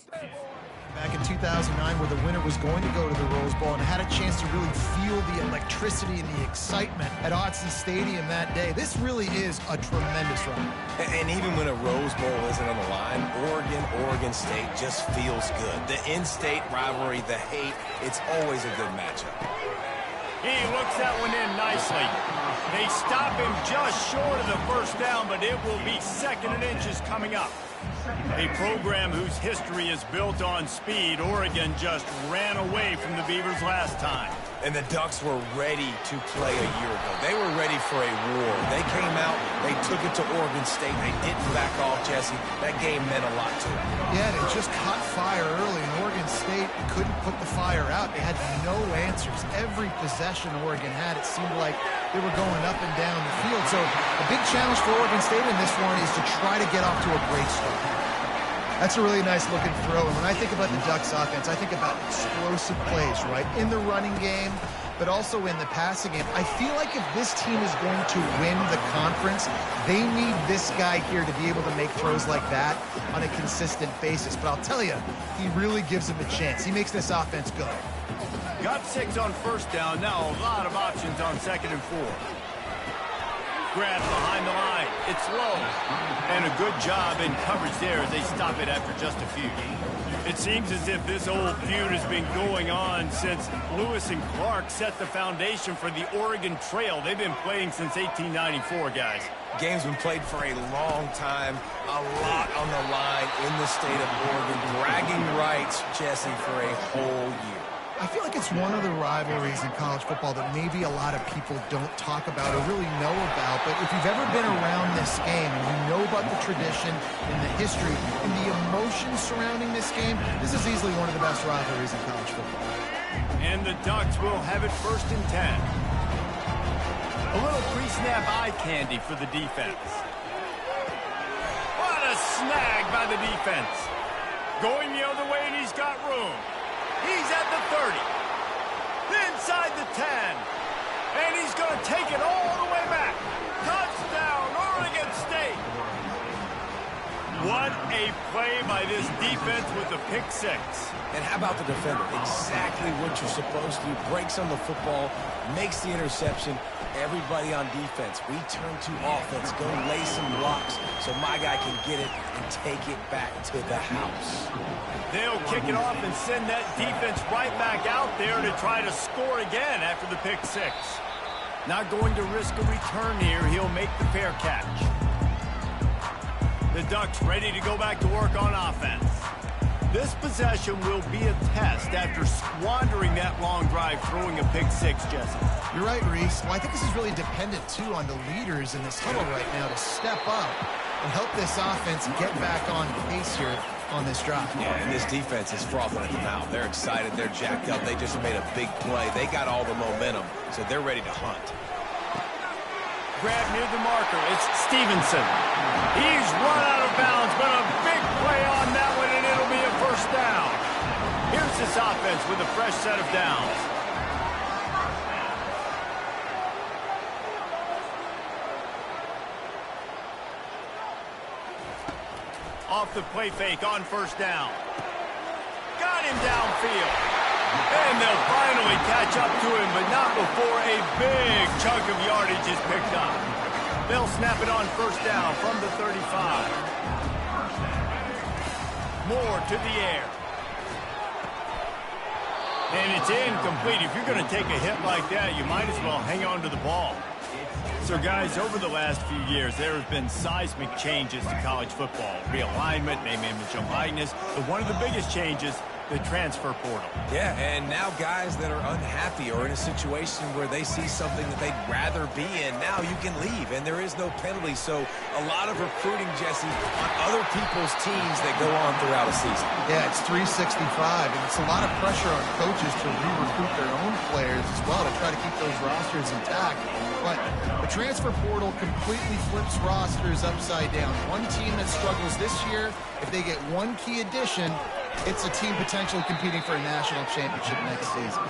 Back in 2009, where the winner was going to go to the Rose Bowl and had a chance to really feel the electricity and the excitement at Autzen Stadium that day. This really is a tremendous run. And even when a Rose Bowl isn't on the line, Oregon State just feels good. The in-state rivalry, the hate, it's always a good matchup. He looks that one in nicely. They stop him just short of the first down, but it will be 2nd and inches coming up. A program whose history is built on speed. Oregon just ran away from the Beavers last time. And the Ducks were ready to play a year ago. They were ready for a war. They came out, they took it to Oregon State. They didn't back off, Jesse. That game meant a lot to them. Yeah, they just caught fire early, and Oregon State couldn't put the fire out. They had no answers. Every possession Oregon had, it seemed like they were going up and down the field. So a big challenge for Oregon State in this one is to try to get off to a great start. That's a really nice looking throw. And when I think about the Ducks offense, I think about explosive plays, right? In the running game, but also in the passing game. I feel like if this team is going to win the conference, they need this guy here to be able to make throws like that on a consistent basis. But I'll tell you, he really gives them a chance. He makes this offense go. Got 6 on first down. Now a lot of options on 2nd and 4. Grab behind the line. It's low. And a good job in coverage there as they stop it after just a few. It seems as if this old feud has been going on since Lewis and Clark set the foundation for the Oregon Trail. They've been playing since 1894, guys. Game's been played for a long time. A lot on the line in the state of Oregon. Bragging rights, Jesse, for a whole year. I feel like it's one of the rivalries in college football that maybe a lot of people don't talk about or really know about. But if you've ever been around this game and you know about the tradition and the history and the emotion surrounding this game, this is easily one of the best rivalries in college football. And the Ducks will have it 1st and 10. A little pre-snap eye candy for the defense. What a snag by the defense. Going the other way, and he's got room. He's at the 30, inside the 10, and he's going to take it all the way back. Touchdown, Oregon State. What a play by this defense with the pick 6. And how about the defender? Exactly what you're supposed to do. Breaks on the football, makes the interception. Everybody on defense, we turn to offense. Go lay some blocks so my guy can get it and take it back to the house. They'll kick it off and send that defense right back out there to try to score again after the pick 6. Not going to risk a return here. He'll make the fair catch. The Ducks ready to go back to work on offense. This possession will be a test after squandering that long drive throwing a pick 6, Jesse. You're right, Reese. Well, I think this is really dependent, too, on the leaders in this huddle right now to step up and help this offense get back on pace here on this drive. Yeah, and this defense is frothing at the mouth. They're excited. They're jacked up. They just made a big play. They got all the momentum, so they're ready to hunt. Grab near the marker. It's Stevenson. He's run out of bounds, but a big play on that one, and it'll be a 1st down. Here's this offense with a fresh set of downs. Off the play fake on 1st down. Got him downfield. And they'll finally catch up to him, but not before a big chunk of yardage is picked up. They'll snap it on 1st down from the 35. Moore to the air. And it's incomplete. If you're going to take a hit like that, you might as well hang on to the ball. So, guys, over the last few years, there have been seismic changes to college football. Realignment, name, image, and likeness. But one of the biggest changes, the transfer portal. Yeah, and now guys that are unhappy or in a situation where they see something that they'd rather be in, now you can leave, and there is no penalty. So a lot of recruiting, Jesse, on other people's teams that go on throughout a season. Yeah, it's 365, and it's a lot of pressure on coaches to re-recruit their own players as well to try to keep those rosters intact. But the transfer portal completely flips rosters upside down. One team that struggles this year, if they get one key addition, it's a team potentially competing for a national championship next season.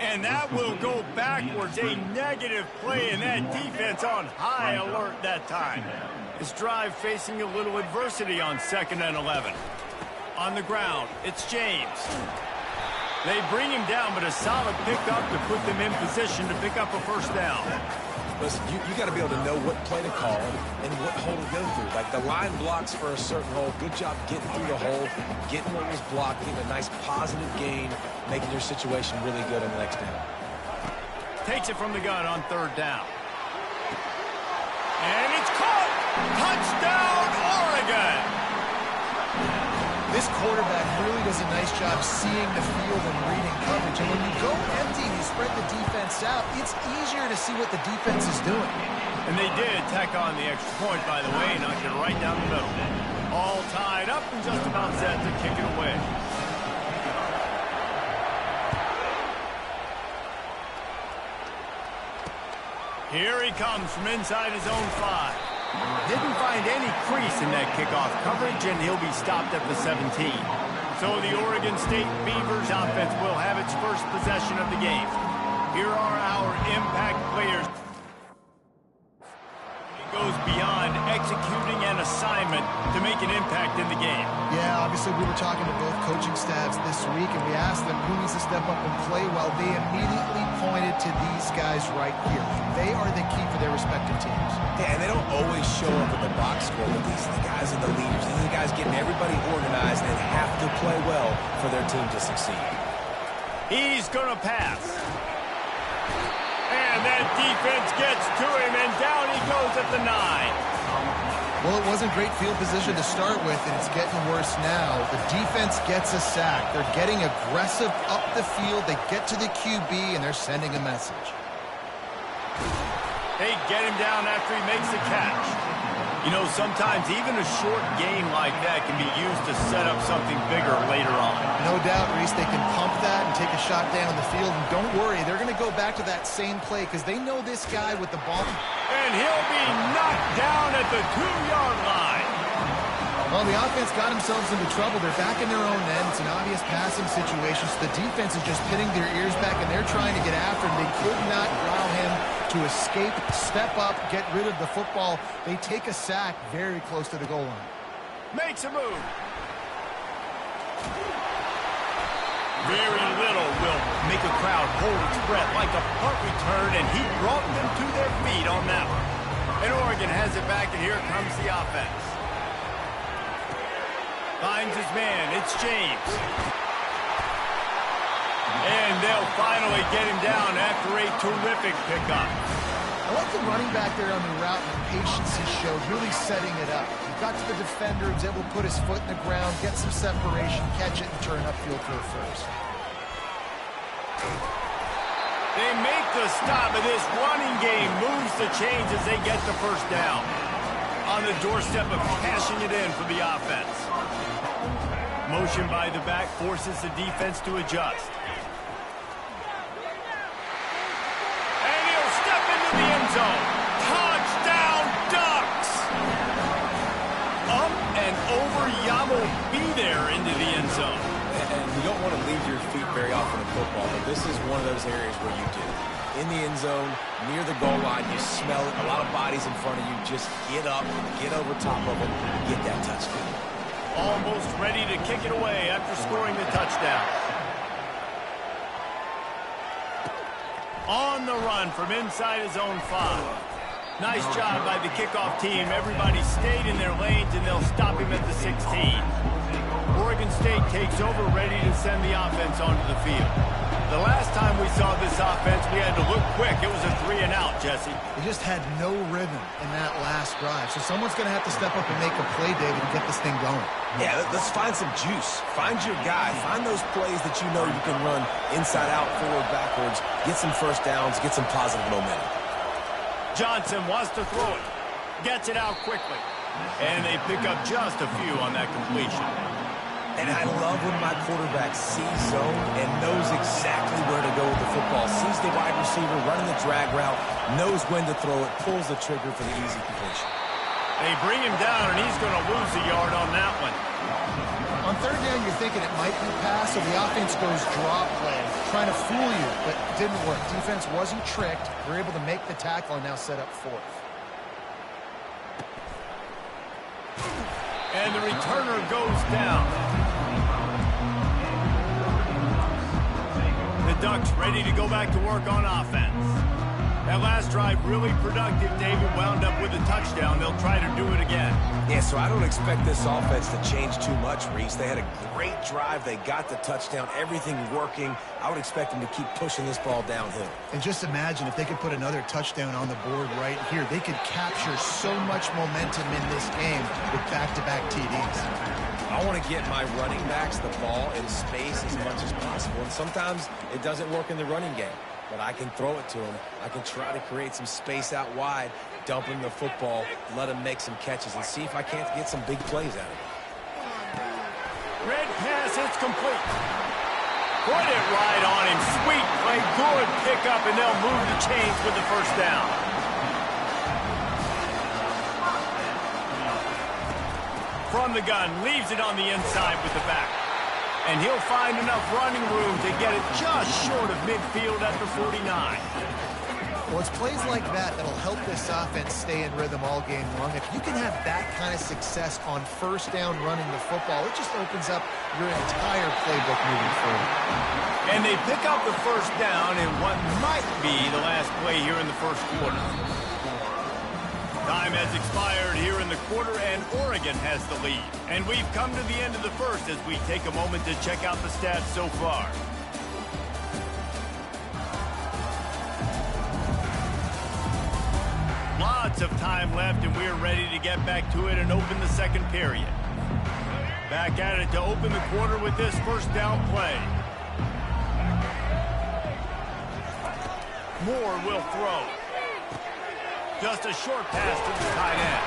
And that will go backwards. A negative play, and that defense on high alert that time. This drive facing a little adversity on 2nd and 11. On the ground, it's James. They bring him down, but a solid pickup to put them in position to pick up a first down. Listen, you got to be able to know what play to call and what hole to go through. Like the line blocks for a certain hole. Good job getting through the hole, getting what was blocked, getting a nice positive gain, making your situation really good on the next down. Takes it from the gun on third down. And it's caught! Touchdown, Oregon! This quarterback really does a nice job seeing the field and reading coverage. And when you go empty and you spread the defense out, it's easier to see what the defense is doing. And they did tack on the extra point, by the way, knocked it right down the middle. All tied up and just about set to kick it away. Here he comes from inside his own 5. Didn't find any crease in that kickoff coverage, and he'll be stopped at the 17. So the Oregon State Beavers offense will have its first possession of the game. Here are our impact players. It goes beyond executing an assignment to make an impact in the game. Yeah, obviously we were talking to both coaching staffs this week, and we asked them who needs to step up and play well. They immediately pointed to these guys right here. They are the key for their respective teams. Yeah, and they don't always show up in the box score, but these are the guys and the leaders. These are the guys getting everybody organized and have to play well for their team to succeed. He's going to pass. And that defense gets to him, and down he goes at the 9. Well, it wasn't great field position to start with, and it's getting worse now. The defense gets a sack. They're getting aggressive up the field. They get to the QB, and they're sending a message. They get him down after he makes the catch. You know, sometimes even a short game like that can be used to set up something bigger later on. No doubt, Reese, they can pump that and take a shot down the field. And don't worry, they're going to go back to that same play because they know this guy with the ball. And he'll be knocked down at the 2-yard line. Well, the offense got themselves into trouble. They're back in their own end. It's an obvious passing situation. So the defense is just pinning their ears back, and they're trying to get after him. They could not allow him to escape, step up, get rid of the football. They take a sack very close to the goal line. Makes a move. Very little will make a crowd hold its breath like a punt return, and he brought them to their feet on that one. And Oregon has it back, and here comes the offense. Finds his man. It's James. And they'll finally get him down after a terrific pickup. I like the running back there on the route and the patience he showed, really setting it up. He got to the defender, was able to put his foot in the ground, get some separation, catch it, and turn upfield for a first. They make the stop, and this running game moves the chains as they get the first down. On the doorstep of cashing it in for the offense. Motion by the back forces the defense to adjust. And he'll step into the end zone. Touchdown, Ducks! Up and over, Yamo be there into the end zone. And you don't want to leave your feet very often in football, but this is one of those areas where you do. In the end zone, near the goal line, you smell it. A lot of bodies in front of you. Just get up, get over top of it, get that touchdown. Almost ready to kick it away after scoring the touchdown. On the run from inside his own 5. Nice job by the kickoff team. Everybody stayed in their lanes, and they'll stop him at the 16. Oregon State takes over, ready to send the offense onto the field. The last time we saw this offense, we had to look quick. It was a 3-and-out, Jesse. They just had no rhythm in that last drive. So someone's going to have to step up and make a play, David, and get this thing going. Yeah, let's find some juice. Find your guy. Find those plays that you know you can run inside out, forward, backwards. Get some first downs. Get some positive momentum. Johnson wants to throw it. Gets it out quickly. And they pick up just a few on that completion. And I love when my quarterback sees zone and knows exactly where to go with the football. Sees the wide receiver running the drag route, knows when to throw it, pulls the trigger for the easy completion. They bring him down, and he's going to lose a yard on that one. On third down, you're thinking it might be pass, so the offense goes draw play, trying to fool you, but it didn't work. Defense wasn't tricked. They're able to make the tackle and now set up fourth. And the returner goes down. Ducks ready to go back to work on offense. That last drive really productive. David wound up with a touchdown. They'll try to do it again. Yeah, so I don't expect this offense to change too much, Reese. They had a great drive. They got the touchdown. Everything working. I would expect them to keep pushing this ball downhill. And just imagine if they could put another touchdown on the board right here. They could capture so much momentum in this game with back-to-back TDs. I want to get my running backs the ball in space as much as possible. And sometimes it doesn't work in the running game. But I can throw it to him. I can try to create some space out wide, dump him the football, let him make some catches, and see if I can't get some big plays out of it. Red pass, it's complete. Put it right on him. Sweet play, good pickup, and they'll move the chains with the first down. From the gun, leaves it on the inside with the back. And he'll find enough running room to get it just short of midfield at the 49. Well, it's plays like that that'll help this offense stay in rhythm all game long. If you can have that kind of success on first down running the football, it just opens up your entire playbook moving forward. And they pick up the first down in what might be the last play here in the first quarter. Time has expired here in the quarter, and Oregon has the lead. And we've come to the end of the first as we take a moment to check out the stats so far. Lots of time left, and we're ready to get back to it and open the second period. Back at it to open the quarter with this first down play. Moore will throw. Just a short pass to the tight end.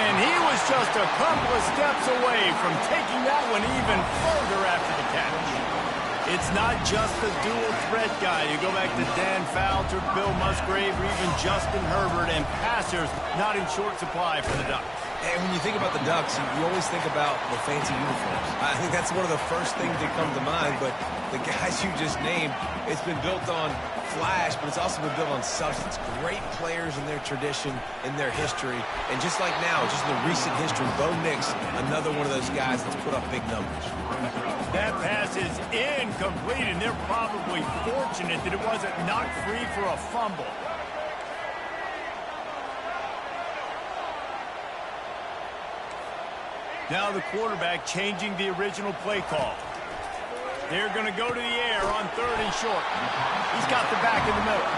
And he was just a couple of steps away from taking that one even further after the catch. It's not just the dual threat guy. You go back to Dan Fouts or Bill Musgrave or even Justin Herbert, and passers not in short supply for the Ducks. And when you think about the Ducks, you always think about the fancy uniforms. I think that's one of the first things that come to mind, but the guys you just named, it's been built on flash, but it's also been built on substance. Great players in their tradition, in their history, and just like now, just in the recent history, Bo Nix, another one of those guys that's put up big numbers. That pass is incomplete, and they're probably fortunate that it wasn't knocked free for a fumble. Now the quarterback changing the original play call. They're going to go to the air on 3rd and short. He's got the back in the middle.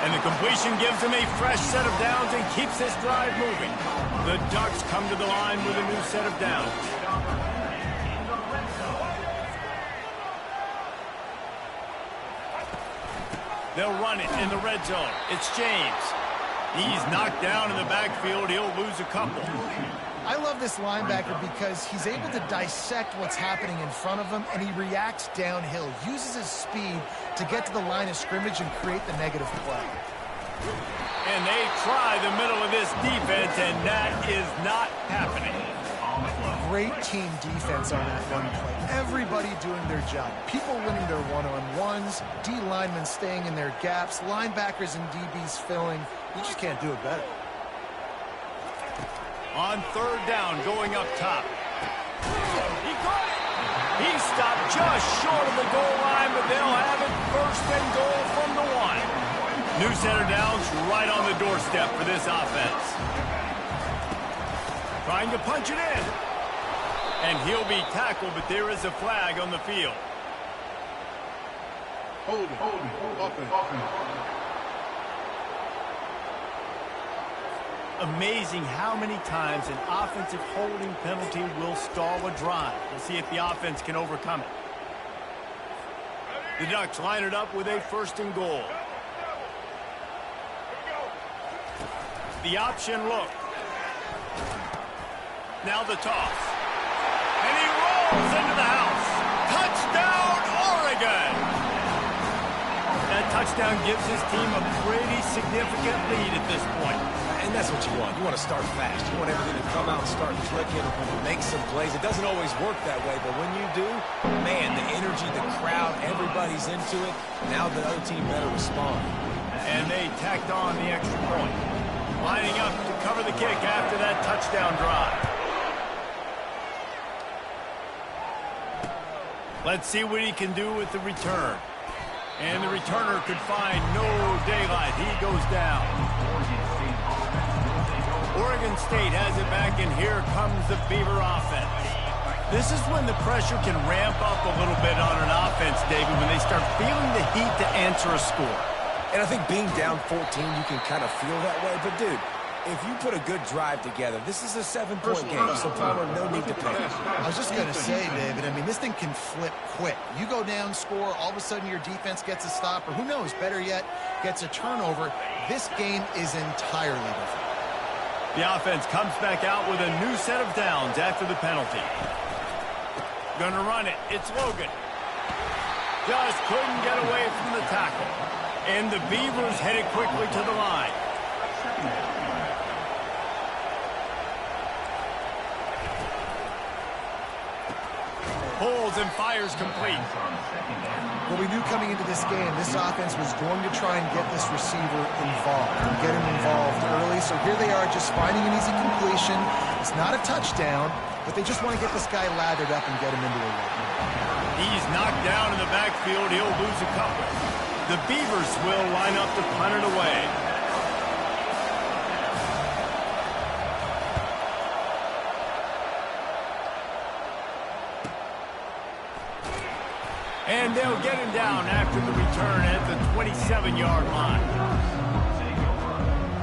And the completion gives him a fresh set of downs and keeps this drive moving. The Ducks come to the line with a new set of downs. They'll run it in the red zone. It's James. He's knocked down in the backfield. He'll lose a couple. I love this linebacker because he's able to dissect what's happening in front of him, and he reacts downhill, uses his speed to get to the line of scrimmage and create the negative play. And they try the middle of this defense, and that is not happening. Great team defense on that run play. Everybody doing their job. People winning their one-on-ones, D linemen staying in their gaps, linebackers and DBs filling. You just can't do it better. On 3rd down, going up top. He got it. He stopped just short of the goal line, but they'll have it 1st and goal from the 1. New set of downs right on the doorstep for this offense. Trying to punch it in. And he'll be tackled, but there is a flag on the field. Hold it. Offense. Amazing how many times an offensive holding penalty will stall a drive. We'll see if the offense can overcome it. The Ducks line it up with a 1st and goal. The option look. Now the toss. And he rolls into the house. Touchdown, Oregon! That touchdown gives his team a pretty significant lead at this point. And that's what you want. You want to start fast. You want everything to come out and start clicking, make some plays. It doesn't always work that way, but when you do, man, the energy, the crowd, everybody's into it. Now the other team better respond. And they tacked on the extra point. Lining up to cover the kick after that touchdown drive. Let's see what he can do with the return. And the returner could find no daylight. He goes down. Oregon State has it back, and here comes the Beaver offense. This is when the pressure can ramp up a little bit on an offense, David, when they start feeling the heat to answer a score. And I think being down 14, you can kind of feel that way. But, dude, if you put a good drive together, this is a 7-point game, so Palmer, no need to panic. I was just going to say, David, I mean, this thing can flip quick. You go down, score, all of a sudden your defense gets a stop, or who knows, better yet, gets a turnover. This game is entirely different. The offense comes back out with a new set of downs after the penalty. Gonna run it. It's Logan. Just couldn't get away from the tackle. And the Beavers headed quickly to the line. Pulls and fires complete. Well, we knew coming into this game, this offense was going to try and get this receiver involved and get him involved early. So here they are just finding an easy completion. It's not a touchdown, but they just want to get this guy lathered up and get him into a run. He's knocked down in the backfield. He'll lose a couple. The Beavers will line up to punt it away. And they'll get him down after the return at the 27-yard line.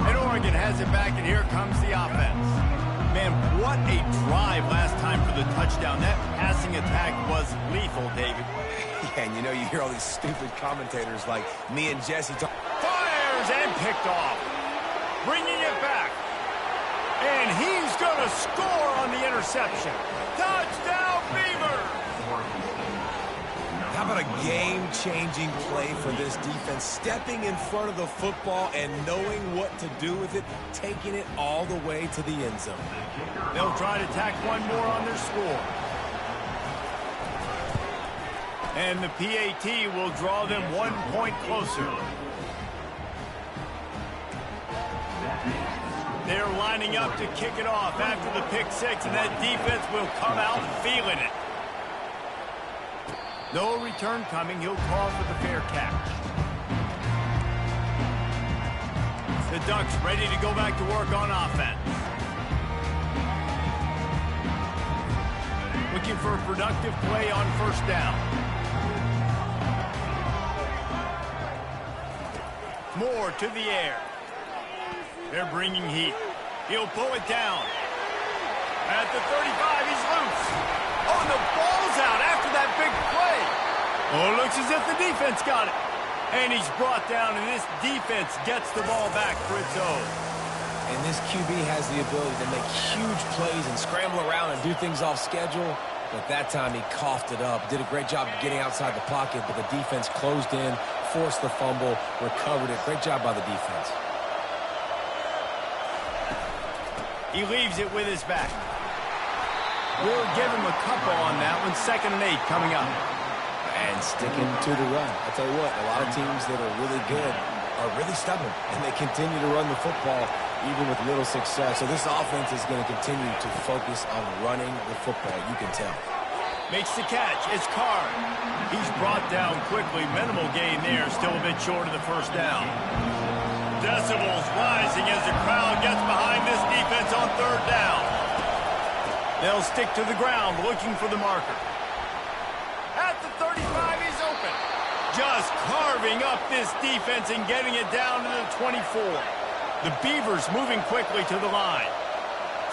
And Oregon has it back, and here comes the offense. Man, what a drive last time for the touchdown. That passing attack was lethal, David. Yeah, and you know, you hear all these stupid commentators like me and Jesse talk. Fires and picked off. Bringing it back. And he's going to score on the interception. Touchdown, Beavers! How about a game-changing play for this defense? Stepping in front of the football and knowing what to do with it, taking it all the way to the end zone. They'll try to tack one more on their score. And the PAT will draw them 1 point closer. They're lining up to kick it off after the pick six, and that defense will come out feeling it. No return coming. He'll call for the fair catch. The Ducks ready to go back to work on offense. Looking for a productive play on first down. Moore to the air. They're bringing heat. He'll pull it down. At the 35, he's loose. Oh, and the ball's out after that big play. Oh, it looks as if the defense got it. And he's brought down, and this defense gets the ball back for its own. And this QB has the ability to make huge plays and scramble around and do things off schedule. But that time he coughed it up. Did a great job of getting outside the pocket, but the defense closed in, forced the fumble, recovered it. Great job by the defense. He leaves it with his back. We'll give him a couple on that one. 2nd and 8 coming up. And sticking to the run. I tell you what, a lot of teams that are really good are really stubborn, and they continue to run the football even with little success. So this offense is going to continue to focus on running the football. You can tell. Makes the catch. It's Carr. He's brought down quickly. Minimal gain there. Still a bit short of the first down. Decibels rising as the crowd gets behind this defense on 3rd down. They'll stick to the ground looking for the marker. At the 35, he's open. Just carving up this defense and getting it down to the 24. The Beavers moving quickly to the line.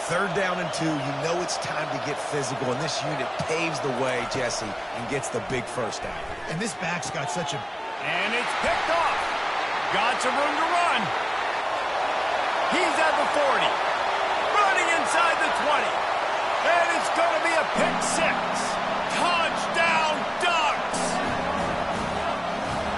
3rd down and 2. You know it's time to get physical, and this unit paves the way, Jesse, and gets the big first down. And this back's got such a... And it's picked off. Got some room to run. He's at the 40. Running inside the 20. And it's going to be a pick six. Touchdown, Ducks!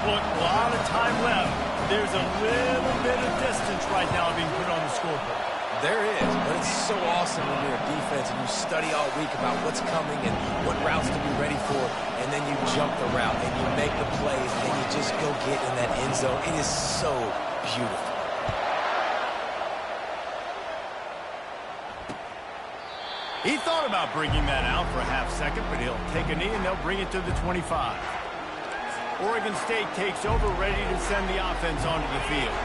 Look, a lot of time left. There's a little bit of distance right now being put on the scoreboard. There is, but it's so awesome when you're a defense and you study all week about what's coming and what routes to be ready for, and then you jump the route and you make the plays and you just go get in that end zone. It is so beautiful. He thought about bringing that out for a half second, but he'll take a knee and they'll bring it to the 25. Oregon State takes over, ready to send the offense onto the field.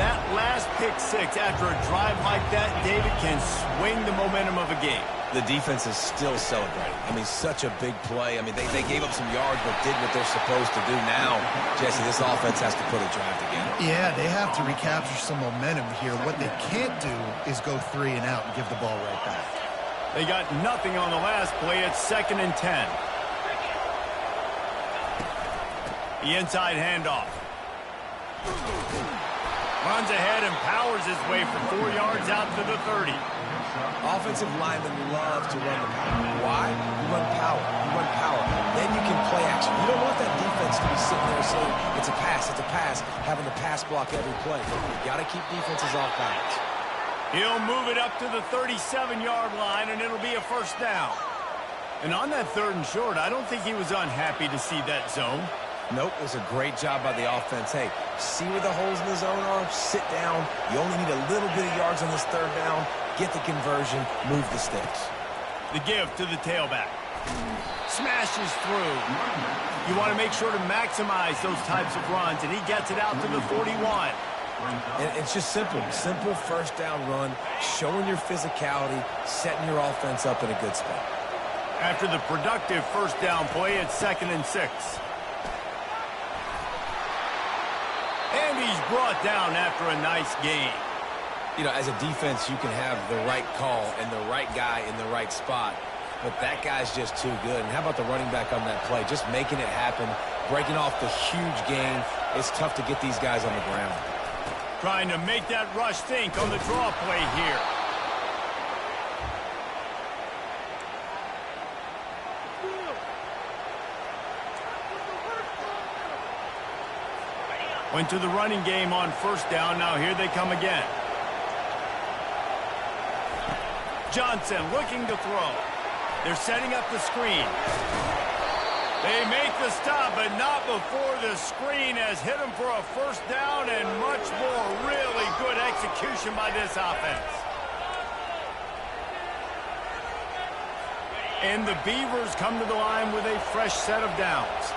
That last pick six after a drive like that, David, can swing the momentum of a game. The defense is still celebrating. I mean, such a big play. I mean, they gave up some yards but did what they're supposed to do. Now, Jesse, this offense has to put a drive together. Yeah, they have to recapture some momentum here. What they can't do is go 3 and out and give the ball right back. They got nothing on the last play. It's 2nd and 10. The inside handoff. Runs ahead and powers his way for 4 yards out to the 30. Offensive linemen love to run the power. Why? You run power. You run power. Then you can play action. You don't want that defense to be sitting there saying, it's a pass, having to pass block every play. You got to keep defenses off balance. He'll move it up to the 37-yard line, and it'll be a 1st down. And on that 3rd and short, I don't think he was unhappy to see that zone. Nope, it was a great job by the offense. Hey, see where the holes in the zone are? Sit down. You only need a little bit of yards on this 3rd down. Get the conversion, move the sticks. The give to the tailback. Smashes through. You want to make sure to maximize those types of runs, and he gets it out to the 41. And it's just simple. Simple 1st down run, showing your physicality, setting your offense up in a good spot. After the productive 1st down play, it's 2nd and 6. And he's brought down after a nice gain. You know, as a defense, you can have the right call and the right guy in the right spot. But that guy's just too good. And how about the running back on that play? Just making it happen, breaking off the huge gain. It's tough to get these guys on the ground. Trying to make that rush think on the draw play here. Went to the running game on 1st down. Now here they come again. Johnson looking to throw. They're setting up the screen. They make the stop, but not before the screen has hit them for a 1st down and much more. Really good execution by this offense. And the Beavers come to the line with a fresh set of downs.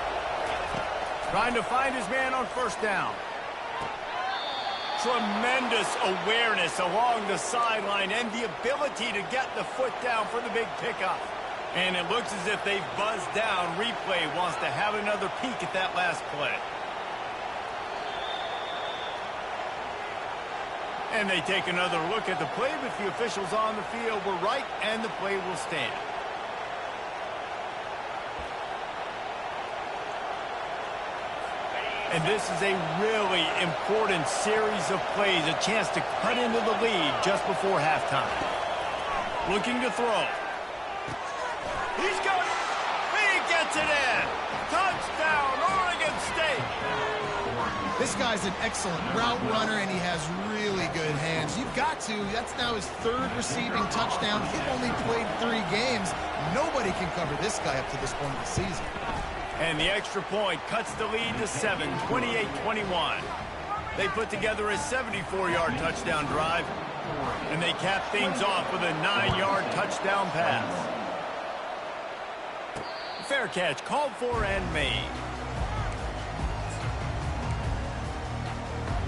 Trying to find his man on 1st down. Tremendous awareness along the sideline and the ability to get the foot down for the big pickup. And it looks as if they've buzzed down. Replay wants to have another peek at that last play. And they take another look at the play, but the officials on the field were right, and the play will stand. And this is a really important series of plays, a chance to cut into the lead just before halftime. Looking to throw. He's got it. He gets it in. Touchdown, Oregon State. This guy's an excellent route runner, and he has really good hands. You've got to. That's now his 3rd receiving touchdown. He's only played 3 games. Nobody can cover this guy up to this point in the season. And the extra point cuts the lead to 7, 28-21. They put together a 74-yard touchdown drive, and they cap things off with a 9-yard touchdown pass. Fair catch called for and made.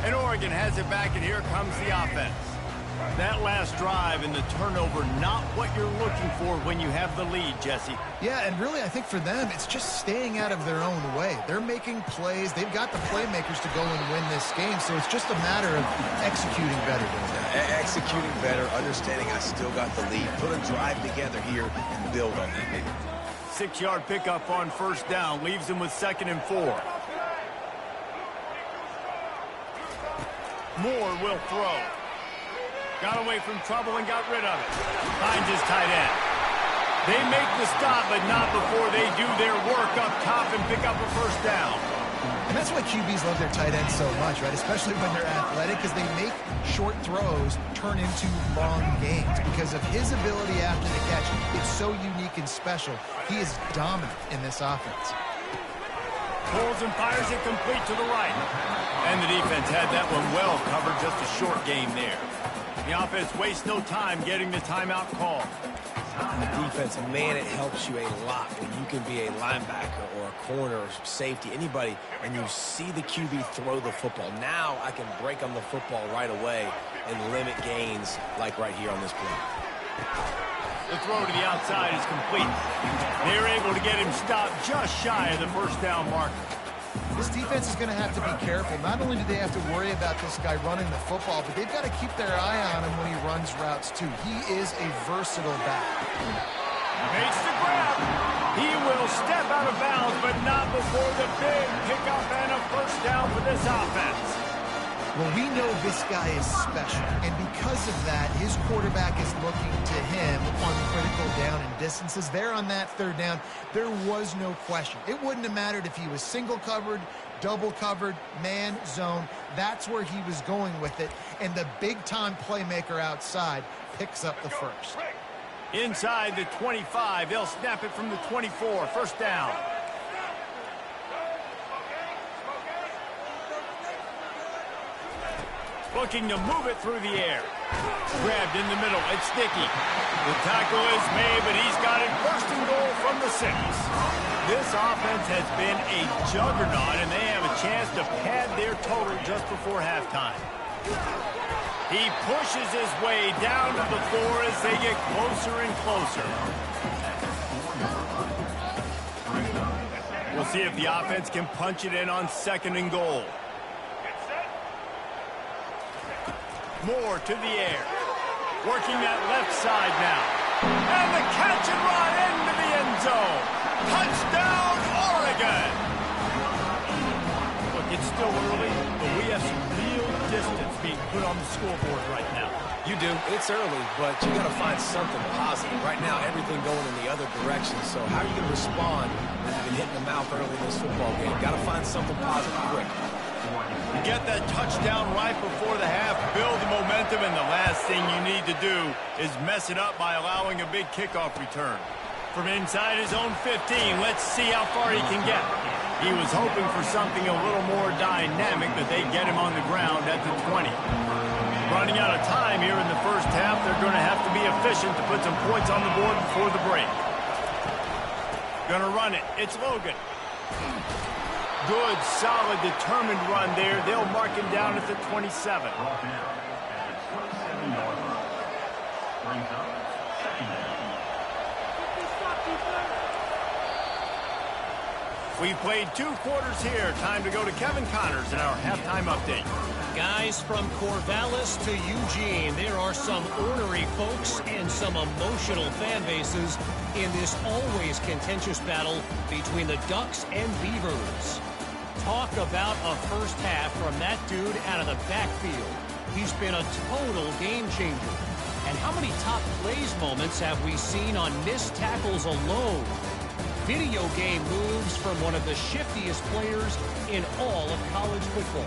And Oregon has it back, and here comes the offense. That last drive and the turnover, not what you're looking for when you have the lead, Jesse. Yeah, and really, I think for them, it's just staying out of their own way. They're making plays. They've got the playmakers to go and win this game, so it's just a matter of executing better. Executing better, understanding I still got the lead. Put a drive together here and build on that. 6-yard pickup on 1st down, leaves them with 2nd and 4. Moore will throw. Got away from trouble and got rid of it. Finds his tight end. They make the stop, but not before they do their work up top and pick up a 1st down. And that's why QBs love their tight ends so much, right? Especially when they're athletic, because they make short throws turn into long gains. Because of his ability after the catch, it's so unique and special. He is dominant in this offense. Pulls and fires it complete to the right. And the defense had that one well covered, just a short game there. The offense wastes no time getting the timeout call. defense, man, it helps you a lot when you can be a linebacker or a corner or safety, anybody, and you see the QB throw the football. Now I can break on the football right away and limit gains like right here on this play. The throw to the outside is complete. They're able to get him stopped just shy of the first down marker. This defense is going to have to be careful. Not only do they have to worry about this guy running the football, but they've got to keep their eye on him when he runs routes, too. He is a versatile back. Makes the grab. He will step out of bounds, but not before the big pickup and a first down for this offense. Well, we know this guy is special, and because of that, his quarterback is looking to him on critical down and distances. There on that third down, there was no question. It wouldn't have mattered if he was single covered, double covered, man, zone. That's where he was going with it, and the big-time playmaker outside picks up the first. Inside the 25, they'll snap it from the 24, first down. Looking to move it through the air. Grabbed in the middle. It's Sticky. The tackle is made, but he's got it first and goal from the 6. This offense has been a juggernaut, and they have a chance to pad their total just before halftime. He pushes his way down to the floor as they get closer and closer. We'll see if the offense can punch it in on second and goal. Moore to the air. Working that left side now. And the catch and run into the end zone. Touchdown, Oregon! Look, it's still early, but we have some real distance being put on the scoreboard right now. You do. It's early, but you got to find something positive. Right now, everything going in the other direction. So how are you going to respond when you've been hitting the mouth early in this football game? Got to find something positive quick. Get that touchdown right before the half, build the momentum, and the last thing you need to do is mess it up by allowing a big kickoff return. From inside his own 15, let's see how far he can get. He was hoping for something a little more dynamic, but they get him on the ground at the 20. Running out of time here in the first half, they're going to have to be efficient to put some points on the board before the break. Gonna run it. It's Logan. Good, solid, determined run there. They'll mark him down at the 27. We played 2 quarters here. Time to go to Kevin Connors in our halftime update. Guys, from Corvallis to Eugene, there are some ornery folks and some emotional fan bases in this always contentious battle between the Ducks and Beavers. Talk about a first half from that dude out of the backfield. He's been a total game changer. And how many top plays moments have we seen on missed tackles alone? Video game moves from one of the shiftiest players in all of college football.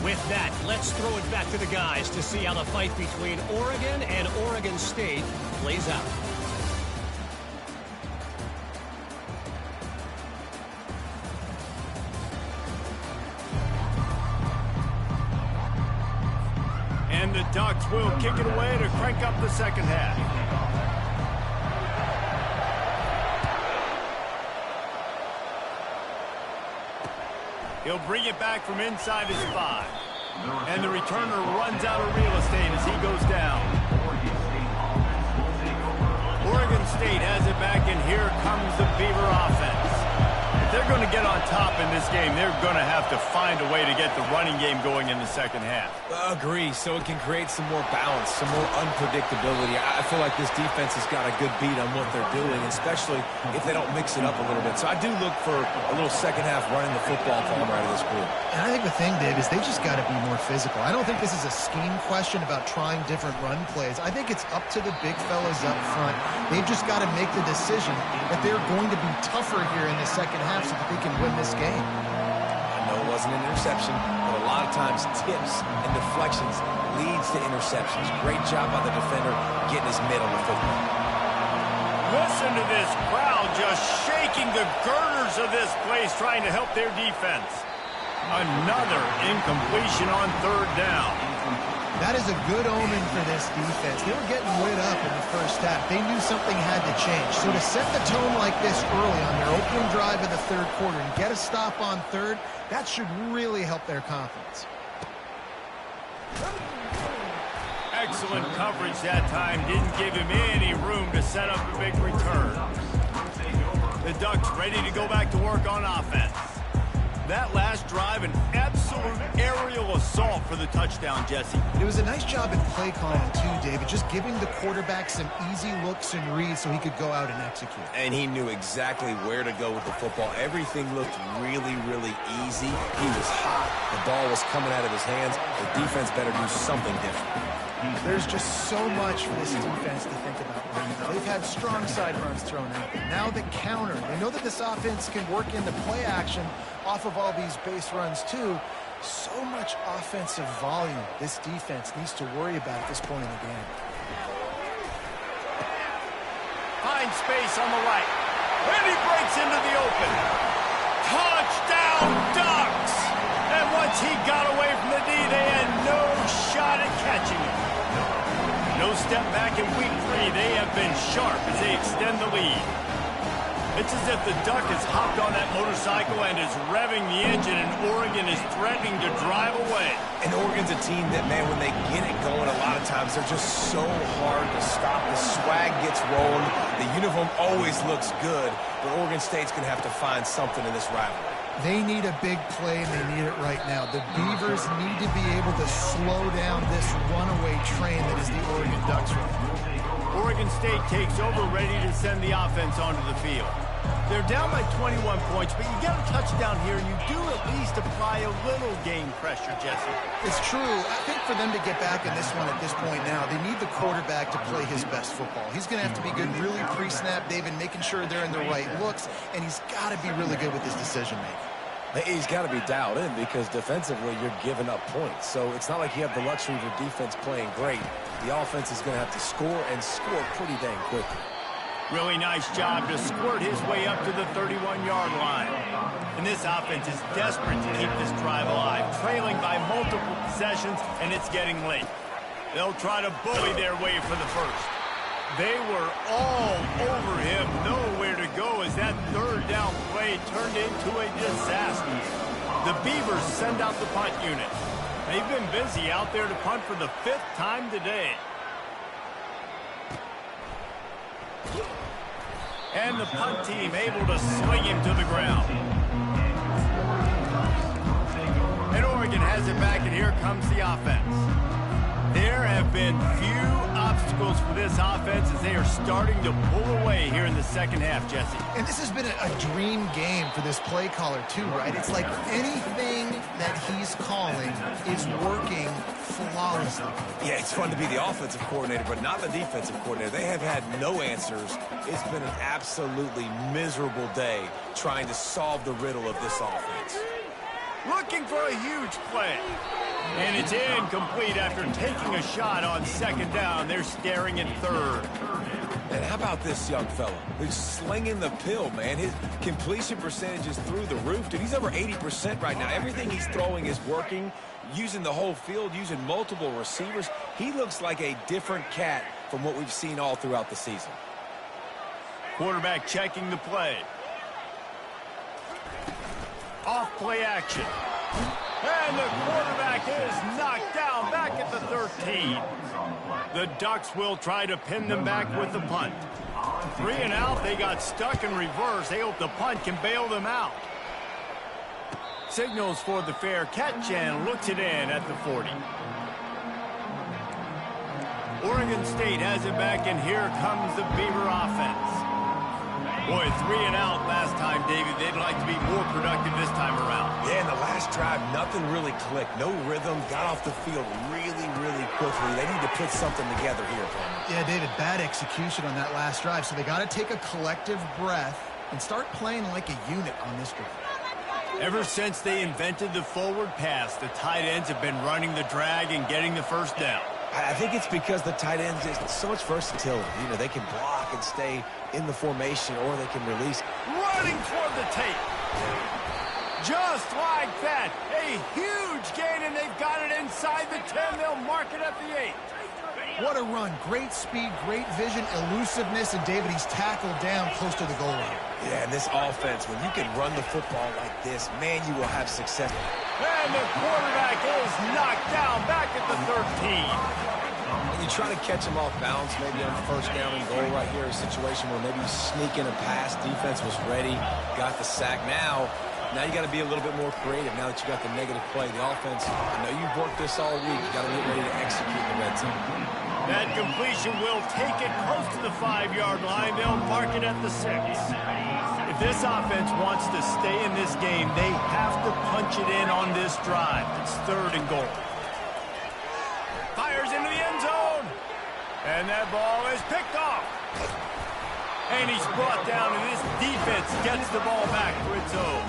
With that, let's throw it back to the guys to see how the fight between Oregon and Oregon State plays out. And the Ducks will kick it away to crank up the second half. He'll bring it back from inside his 5. And the returner runs out of real estate as he goes down. Oregon State has it back, and here comes the Beaver offense. If they're going to get on top in this game, they're going to have to find a way to get the running game going in the second half. Agree, so it can create some more balance, some more unpredictability. I feel like this defense has got a good beat on what they're doing, especially if they don't mix it up a little bit. So I do look for a little second half running the football from right of this group. And I think the thing, Dave, is they just got to be more physical. I don't think this is a scheme question about trying different run plays. I think it's up to the big fellas up front. They've just got to make the decision that they're going to be tougher here in the second half so that they can win this game. I know it wasn't an interception, but a lot of times tips and deflections leads to interceptions. Great job by the defender getting his mid on the football. Listen to this crowd just shaking the girders of this place, trying to help their defense. Another incompletion on third down. That is a good omen for this defense. They were getting lit up in the first half. They knew something had to change. So to set the tone like this early on their opening drive of the third quarter and get a stop on third, that should really help their confidence. Excellent coverage that time. Didn't give him any room to set up a big return. The Ducks ready to go back to work on offense. That last drive, an absolute aerial assault for the touchdown, Jesse. It was a nice job in play calling, too, David, just giving the quarterback some easy looks and reads so he could go out and execute. And he knew exactly where to go with the football. Everything looked really, really easy. He was hot. The ball was coming out of his hands. The defense better do something different. There's just so much for this defense to think about right now. They've had strong side runs thrown out there. Now the counter. They know that this offense can work into play action off of all these base runs, too. So much offensive volume this defense needs to worry about at this point in the game. Finds space on the right. And he breaks into the open. Touchdown, Ducks! And once he got away from the D, they had no shot at catching him. No step back in week 3. They have been sharp as they extend the lead. It's as if the Duck has hopped on that motorcycle and is revving the engine, and Oregon is threatening to drive away. And Oregon's a team that, man, when they get it going, a lot of times they're just so hard to stop. The swag gets rolling. The uniform always looks good, but Oregon State's going to have to find something in this rivalry. They need a big play, and they need it right now. The Beavers need to be able to slow down this runaway train that is the Oregon Ducks right now. Oregon State takes over, ready to send the offense onto the field. They're down by 21 points, but you get a touchdown here, and you do at least apply a little game pressure, Jesse. It's true. I think for them to get back in this one at this point now, they need the quarterback to play his best football. He's going to have to be good really pre-snap, David, making sure they're in the right looks, and he's got to be really good with his decision-making. He's got to be dialed in because defensively you're giving up points. So it's not like you have the luxury of your defense playing great. The offense is going to have to score and score pretty dang quickly. Really nice job to squirt his way up to the 31-yard line. And this offense is desperate to keep this drive alive, trailing by multiple possessions, and it's getting late. They'll try to bully their way for the first. They were all over him, nowhere to go as that third down play turned into a disaster. The Beavers send out the punt unit. They've been busy out there to punt for the 5th time today. And the punt team able to swing him to the ground. And Oregon has it back, and here comes the offense. There have been few obstacles for this offense as they are starting to pull away here in the second half, Jesse. And this has been a dream game for this play caller, too, right? It's like anything that he's calling is working flawlessly. Yeah, it's fun to be the offensive coordinator, but not the defensive coordinator. They have had no answers. It's been an absolutely miserable day trying to solve the riddle of this offense. Looking for a huge play. And it's incomplete after taking a shot on second down. They're staring at third. And how about this young fella who's slinging the pill, man? His completion percentage is through the roof. Dude, he's over 80% right now. Everything he's throwing is working, using the whole field, using multiple receivers. He looks like a different cat from what we've seen all throughout the season. Quarterback checking the play. Off play action. And the quarterback is knocked down back at the 13. The Ducks will try to pin them back with the punt. 3 and out, they got stuck in reverse. They hope the punt can bail them out. Signals for the fair catch and looks it in at the 40. Oregon State has it back, and here comes the Beaver offense. Boy, 3 and out last time, David. They'd like to be more productive this time around. Yeah, in the last drive, nothing really clicked. No rhythm. Got off the field really, really quickly. They need to put something together here. Yeah, David, bad execution on that last drive. So they got to take a collective breath and start playing like a unit on this drive. Ever since they invented the forward pass, the tight ends have been running the drag and getting the first down. I think it's because the tight ends is so much versatility. You know, they can block and stay in the formation, or they can release. Running toward the tape. Just like that. A huge gain, and they've got it inside the 10. They'll mark it at the 8. What a run. Great speed, great vision, elusiveness, and David, he's tackled down close to the goal line. Yeah, and this offense, when you can run the football like this, man, you will have success. And the quarterback is knocked down back at the 13. When you try to catch him off balance, maybe on first down and goal right here, a situation where maybe you sneak in a pass, defense was ready, got the sack. Now you got to be a little bit more creative now that you got the negative play. The offense, I know you've worked this all week. You got to get ready to execute the red zone. That completion will take it close to the 5-yard line. They'll mark it at the 6. If this offense wants to stay in this game, they have to punch it in on this drive. It's 3rd and goal. Fires into the end zone. And that ball is picked off. And he's brought down, and this defense gets the ball back for its own.